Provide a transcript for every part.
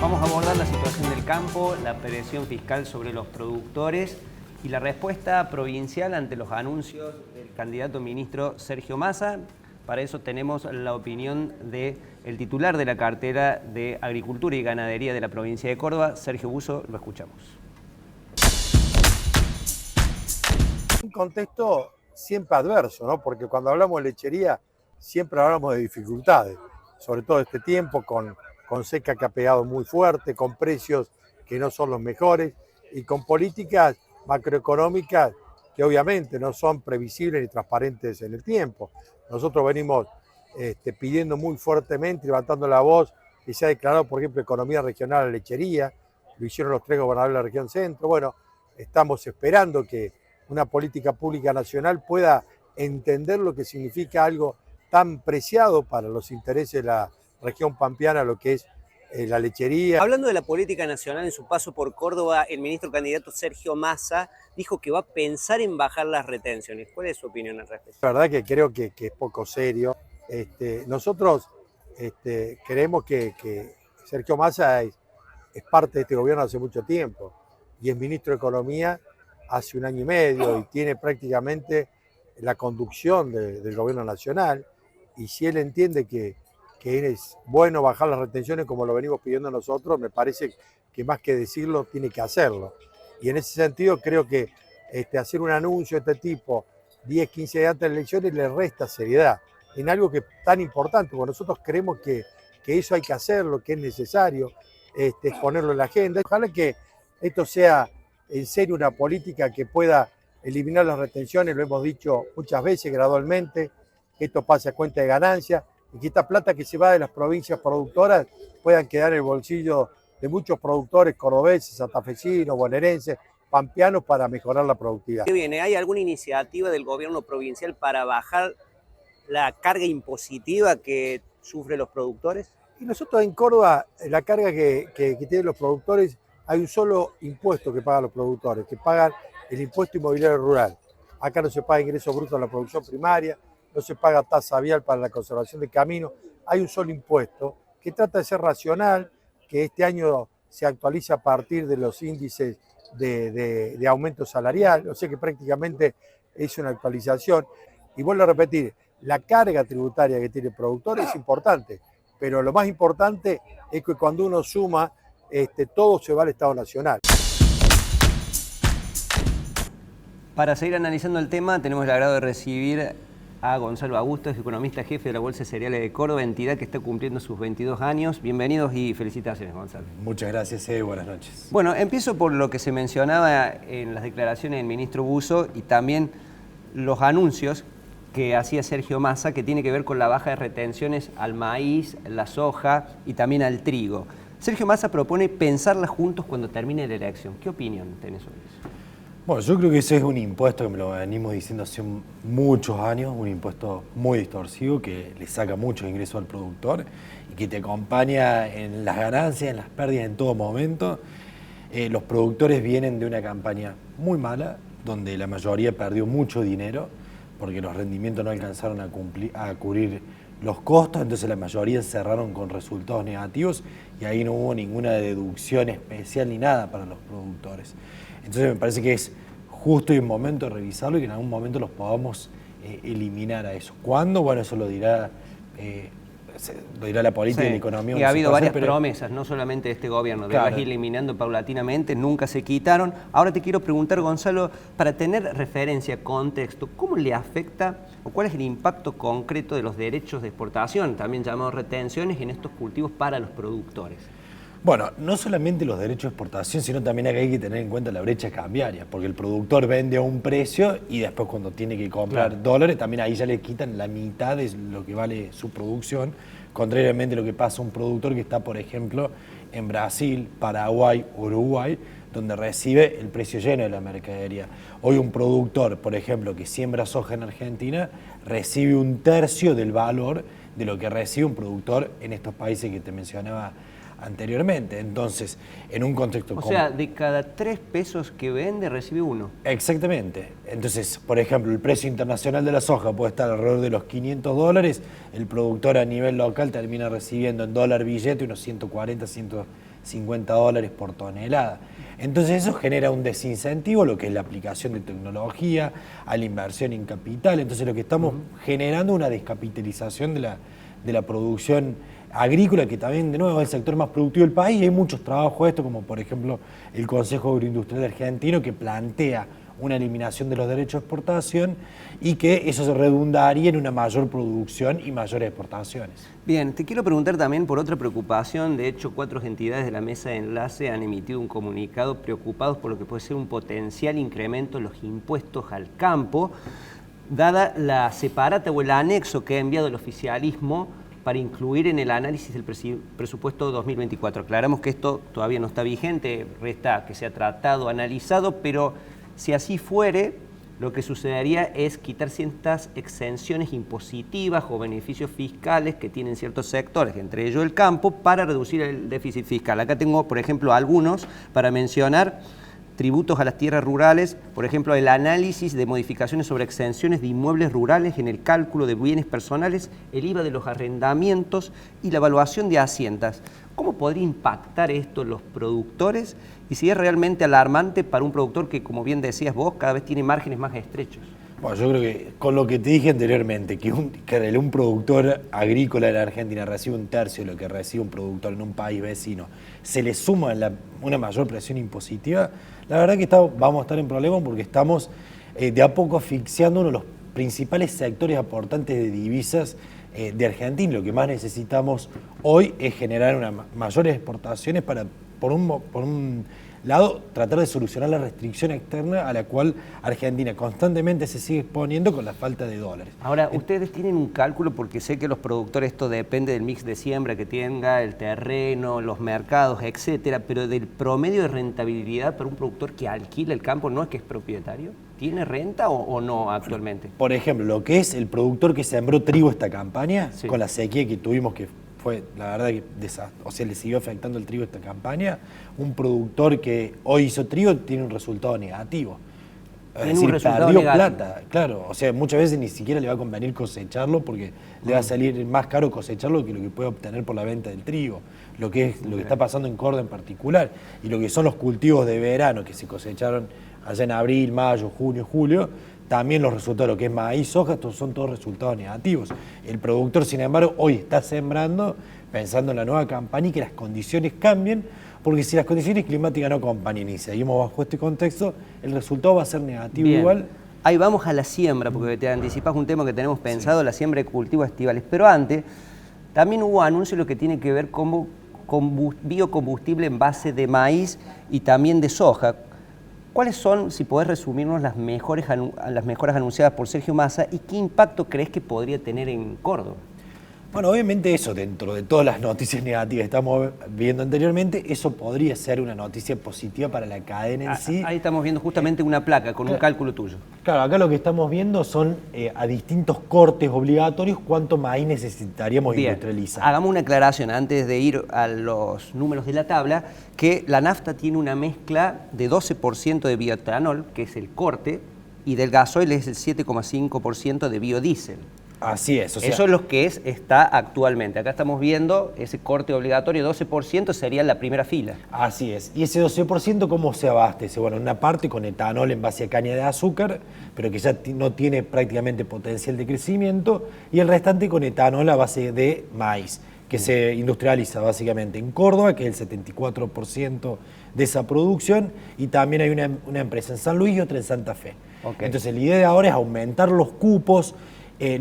Vamos a abordar la situación del campo, la presión fiscal sobre los productores y la respuesta provincial ante los anuncios del candidato ministro Sergio Massa. Para eso tenemos la opinión del titular de la cartera de Agricultura y Ganadería de la provincia de Córdoba, Sergio Busso. Lo escuchamos. Un contexto siempre adverso, ¿no? Porque cuando hablamos de lechería siempre hablamos de dificultades, sobre todo este tiempo con seca que ha pegado muy fuerte, con precios que no son los mejores y con políticas macroeconómicas que obviamente no son previsibles ni transparentes en el tiempo. Nosotros venimos pidiendo muy fuertemente, levantando la voz, que se ha declarado, por ejemplo, economía regional a la lechería, lo hicieron los 3 gobernadores de la región centro. Bueno, estamos esperando que una política pública nacional pueda entender lo que significa algo tan preciado para los intereses de la región pampeana, lo que es la lechería. Hablando de la política nacional, en su paso por Córdoba, el ministro candidato Sergio Massa dijo que va a pensar en bajar las retenciones. ¿Cuál es su opinión al respecto? La verdad que creo que es poco serio. Nosotros creemos que Sergio Massa es parte de este gobierno hace mucho tiempo y es ministro de Economía hace 1 año y medio y tiene prácticamente la conducción del gobierno nacional, y si él entiende que es bueno bajar las retenciones como lo venimos pidiendo nosotros, me parece que más que decirlo tiene que hacerlo. Y en ese sentido creo que hacer un anuncio de este tipo 10, 15 días antes de las elecciones le resta seriedad en algo que es tan importante, porque nosotros creemos que eso hay que hacerlo, que es necesario ponerlo en la agenda. Ojalá que esto sea en serio una política que pueda eliminar las retenciones, lo hemos dicho muchas veces, gradualmente, que esto pase a cuenta de ganancias y que esta plata que se va de las provincias productoras puedan quedar en el bolsillo de muchos productores cordobeses, santafesinos, bonaerenses, pampeanos, para mejorar la productividad. ¿Qué viene? ¿Hay alguna iniciativa del gobierno provincial para bajar la carga impositiva que sufren los productores? Y nosotros en Córdoba, la carga que tienen los productores, hay un solo impuesto que pagan los productores, que pagan el impuesto inmobiliario rural. Acá no se paga ingreso bruto a la producción primaria, no se paga tasa vial para la conservación de caminos, hay un solo impuesto que trata de ser racional, que este año se actualiza a partir de los índices de aumento salarial, o sea que prácticamente es una actualización. Y vuelvo a repetir, la carga tributaria que tiene el productor es importante, pero lo más importante es que cuando uno suma, todo se va al Estado Nacional. Para seguir analizando el tema, tenemos el agrado de recibir a Gonzalo Augusto, es economista jefe de la Bolsa de Cereales de Córdoba, entidad que está cumpliendo sus 22 años. Bienvenidos y felicitaciones, Gonzalo. Muchas gracias, buenas noches. Bueno, empiezo por lo que se mencionaba en las declaraciones del ministro Busso y también los anuncios que hacía Sergio Massa, que tiene que ver con la baja de retenciones al maíz, la soja y también al trigo. Sergio Massa propone pensarlas juntos cuando termine la elección. ¿Qué opinión tenés sobre eso? Bueno, yo creo que ese es un impuesto que me lo venimos diciendo hace muchos años, un impuesto muy distorsivo que le saca muchos ingresos al productor y que te acompaña en las ganancias, en las pérdidas en todo momento. Los productores vienen de una campaña muy mala, donde la mayoría perdió mucho dinero, porque los rendimientos no alcanzaron a cubrir los costos, entonces la mayoría cerraron con resultados negativos y ahí no hubo ninguna deducción especial ni nada para los productores. Entonces me parece que es justo y un momento de revisarlo y que en algún momento los podamos eliminar a eso. ¿Cuándo? Bueno, eso lo dirá la política y la economía. Y ha habido varias promesas, no solamente de este gobierno, de vas eliminando paulatinamente, nunca se quitaron. Ahora te quiero preguntar, Gonzalo, para tener referencia, contexto, ¿cómo le afecta o cuál es el impacto concreto de los derechos de exportación, también llamados retenciones, en estos cultivos para los productores? Bueno, no solamente los derechos de exportación, sino también acá hay que tener en cuenta la brecha cambiaria, porque el productor vende a un precio y después cuando tiene que comprar dólares, también ahí ya le quitan la mitad de lo que vale su producción, contrariamente a lo que pasa a un productor que está, por ejemplo, en Brasil, Paraguay, Uruguay, donde recibe el precio lleno de la mercadería. Hoy un productor, por ejemplo, que siembra soja en Argentina, recibe 1/3 del valor de lo que recibe un productor en estos países que te mencionaba anteriormente. Entonces, en un contexto... O sea, de cada 3 pesos que vende, recibe 1. Exactamente. Entonces, por ejemplo, el precio internacional de la soja puede estar alrededor de los $500, el productor a nivel local termina recibiendo en dólar billete unos 140, $50 por tonelada. Entonces eso genera un desincentivo, lo que es la aplicación de tecnología, a la inversión en capital. Entonces lo que estamos generando es una descapitalización de la producción agrícola, que también de nuevo es el sector más productivo del país, y hay muchos trabajos de esto, como por ejemplo el Consejo Agroindustrial Argentino, que plantea una eliminación de los derechos de exportación y que eso se redundaría en una mayor producción y mayores exportaciones. Bien, te quiero preguntar también por otra preocupación. De hecho, 4 entidades de la mesa de enlace han emitido un comunicado preocupados por lo que puede ser un potencial incremento en los impuestos al campo, dada la separata o el anexo que ha enviado el oficialismo para incluir en el análisis del presupuesto 2024. Aclaramos que esto todavía no está vigente, resta que sea tratado, analizado, pero si así fuere, lo que sucedería es quitar ciertas exenciones impositivas o beneficios fiscales que tienen ciertos sectores, entre ellos el campo, para reducir el déficit fiscal. Acá tengo, por ejemplo, algunos para mencionar: tributos a las tierras rurales, por ejemplo, el análisis de modificaciones sobre exenciones de inmuebles rurales en el cálculo de bienes personales, el IVA de los arrendamientos y la evaluación de haciendas. ¿Cómo podría impactar esto en los productores? Y si es realmente alarmante para un productor que, como bien decías vos, cada vez tiene márgenes más estrechos. Bueno, yo creo que con lo que te dije anteriormente, que un productor agrícola de la Argentina recibe un tercio de lo que recibe un productor en un país vecino, se le suma una mayor presión impositiva, la verdad que vamos a estar en problemas, porque estamos de a poco asfixiando uno de los principales sectores aportantes de divisas de Argentina. Lo que más necesitamos hoy es generar mayores exportaciones para, por un lado, tratar de solucionar la restricción externa a la cual Argentina constantemente se sigue exponiendo con la falta de dólares. Ahora, ustedes tienen un cálculo, porque sé que los productores, esto depende del mix de siembra que tenga, el terreno, los mercados, etcétera, pero del promedio de rentabilidad para un productor que alquila el campo, ¿no es que es propietario? ¿Tiene renta o no actualmente? Por ejemplo, lo que es el productor que sembró trigo esta campaña, sí, con la sequía que tuvimos, que fue, la verdad, que le siguió afectando el trigo esta campaña. Un productor que hoy hizo trigo tiene un resultado negativo. Es decir, perdió plata, claro. O sea, muchas veces ni siquiera le va a convenir cosecharlo, porque le va a salir más caro cosecharlo que lo que puede obtener por la venta del trigo. Lo que está pasando en Córdoba en particular, y lo que son los cultivos de verano que se cosecharon allá en abril, mayo, junio, julio, también los resultados, lo que es maíz, soja, estos son todos resultados negativos. El productor, sin embargo, hoy está sembrando pensando en la nueva campaña y que las condiciones cambien, porque si las condiciones climáticas no acompañan y seguimos bajo este contexto, el resultado va a ser negativo. Bien. Igual. Ahí vamos a la siembra, porque te anticipas un tema que tenemos pensado, sí, la siembra de cultivos estivales. Pero antes, también hubo anuncios lo que tiene que ver con biocombustible en base de maíz y también de soja. ¿Cuáles son, si podés resumirnos, las mejoras anunciadas por Sergio Massa, y qué impacto crees que podría tener en Córdoba? Bueno, obviamente eso, dentro de todas las noticias negativas que estamos viendo anteriormente, eso podría ser una noticia positiva para la cadena en sí. Ahí estamos viendo justamente una placa con un cálculo tuyo. Claro, acá lo que estamos viendo son a distintos cortes obligatorios cuánto maíz necesitaríamos industrializar. Hagamos una aclaración antes de ir a los números de la tabla, que la nafta tiene una mezcla de 12% de bioetanol, que es el corte, y del gasoil es el 7,5% de biodiesel. Así es. O sea, eso es lo que está actualmente. Acá estamos viendo ese corte obligatorio, 12% sería la primera fila. Así es. ¿Y ese 12% cómo se abastece? Bueno, una parte con etanol en base a caña de azúcar, pero que ya no tiene prácticamente potencial de crecimiento, y el restante con etanol a base de maíz, que se industrializa básicamente en Córdoba, que es el 74% de esa producción, y también hay una empresa en San Luis y otra en Santa Fe. Okay. Entonces la idea de ahora es aumentar los cupos.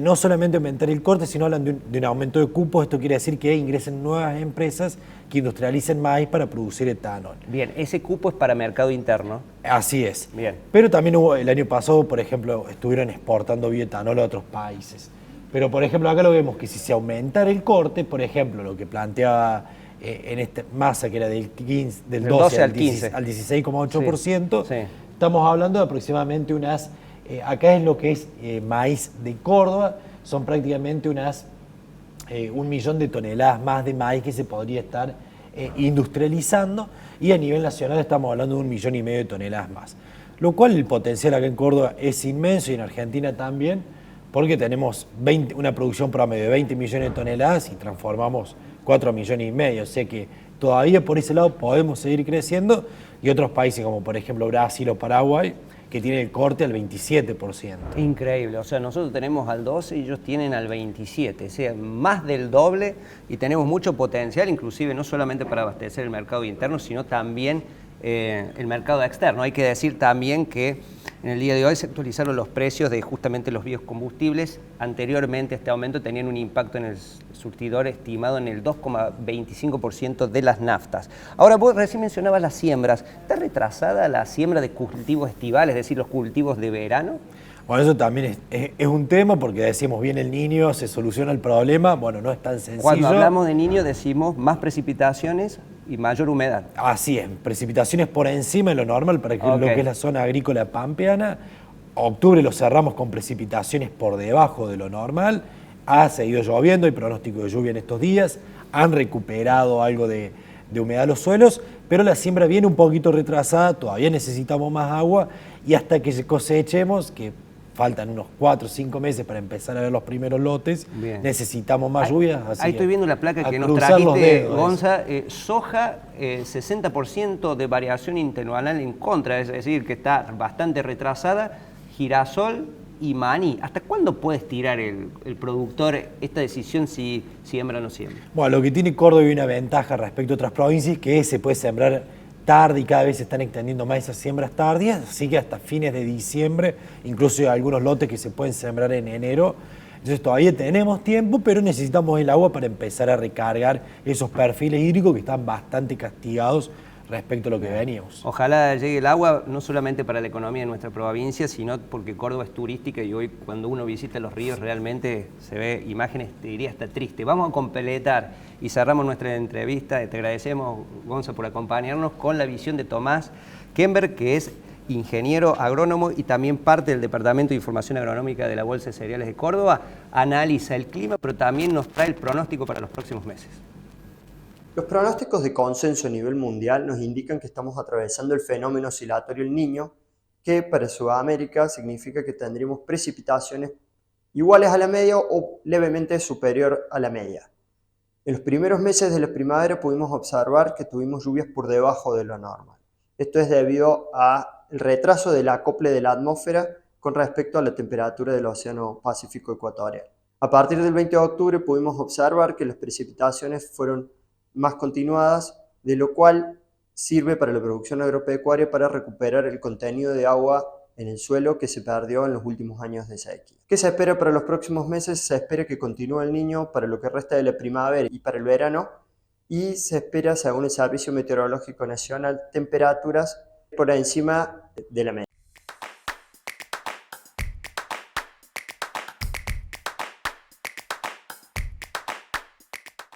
No solamente aumentar el corte, sino hablan de un aumento de cupos. Esto quiere decir que ingresen nuevas empresas que industrialicen maíz para producir etanol. Bien, ese cupo es para mercado interno. Así es. Bien. Pero también el año pasado, por ejemplo, estuvieron exportando bioetanol a otros países. Pero, por ejemplo, acá lo vemos que si se aumentara el corte, por ejemplo, lo que planteaba en esta masa, que era del 12 al 16,8%, sí, estamos hablando de aproximadamente unas... acá es lo que es maíz de Córdoba, son prácticamente 1 millón de toneladas más de maíz que se podría estar industrializando, y a nivel nacional estamos hablando de 1,5 millones de toneladas más. Lo cual el potencial acá en Córdoba es inmenso, y en Argentina también, porque tenemos una producción promedio de 20 millones de toneladas y transformamos 4,5 millones, o sea que todavía por ese lado podemos seguir creciendo, y otros países como por ejemplo Brasil o Paraguay, que tienen el corte al 27%. Increíble, o sea, nosotros tenemos al 12 y ellos tienen al 27, o sea, más del doble, y tenemos mucho potencial, inclusive no solamente para abastecer el mercado interno, sino también el mercado externo. Hay que decir también que en el día de hoy se actualizaron los precios de justamente los biocombustibles. Anteriormente este aumento tenían un impacto en el surtidor estimado en el 2,25% de las naftas. Ahora vos recién mencionabas las siembras. ¿Está retrasada la siembra de cultivos estivales, es decir, los cultivos de verano? Bueno, eso también es un tema porque decimos bien el Niño, se soluciona el problema. Bueno, no es tan sencillo. Cuando hablamos de Niño decimos más precipitaciones y mayor humedad. Así es, precipitaciones por encima de lo normal para lo que es la zona agrícola pampeana. Octubre lo cerramos con precipitaciones por debajo de lo normal. Ha seguido lloviendo, hay pronóstico de lluvia en estos días. Han recuperado algo de humedad los suelos, pero la siembra viene un poquito retrasada, todavía necesitamos más agua, y hasta que cosechemos, que faltan unos 4 o 5 meses para empezar a ver los primeros lotes. Bien. Necesitamos más lluvia. Ahí estoy viendo la placa que nos trajiste, Gonza. Soja, 60% de variación interanual en contra, es decir, que está bastante retrasada. Girasol y maní. ¿Hasta cuándo puede estirar el productor esta decisión si siembra o no siembra? Bueno, lo que tiene Córdoba y una ventaja respecto a otras provincias es que se puede sembrar tarde y cada vez se están extendiendo más esas siembras tardías, así que hasta fines de diciembre, incluso hay algunos lotes que se pueden sembrar en enero. Entonces todavía tenemos tiempo, pero necesitamos el agua para empezar a recargar esos perfiles hídricos que están bastante castigados respecto a lo que veníamos. Ojalá llegue el agua no solamente para la economía de nuestra provincia, sino porque Córdoba es turística y hoy cuando uno visita los ríos realmente se ve imágenes, te diría hasta triste. Vamos a completar y cerramos nuestra entrevista. Te agradecemos, Gonza, por acompañarnos con la visión de Tomás Kemberg, que es ingeniero agrónomo y también parte del Departamento de Información Agronómica de la Bolsa de Cereales de Córdoba. Analiza el clima, pero también nos trae el pronóstico para los próximos meses. Los pronósticos de consenso a nivel mundial nos indican que estamos atravesando el fenómeno oscilatorio El Niño, que para Sudamérica significa que tendremos precipitaciones iguales a la media o levemente superior a la media. En los primeros meses de la primavera pudimos observar que tuvimos lluvias por debajo de lo normal. Esto es debido al retraso del acople de la atmósfera con respecto a la temperatura del Océano Pacífico Ecuatorial. A partir del 20 de octubre pudimos observar que las precipitaciones fueron más continuadas, de lo cual sirve para la producción agropecuaria para recuperar el contenido de agua en el suelo que se perdió en los últimos años de sequía. ¿Qué se espera para los próximos meses? Se espera que continúe el Niño para lo que resta de la primavera y para el verano, y se espera, según el Servicio Meteorológico Nacional, temperaturas por encima de la media.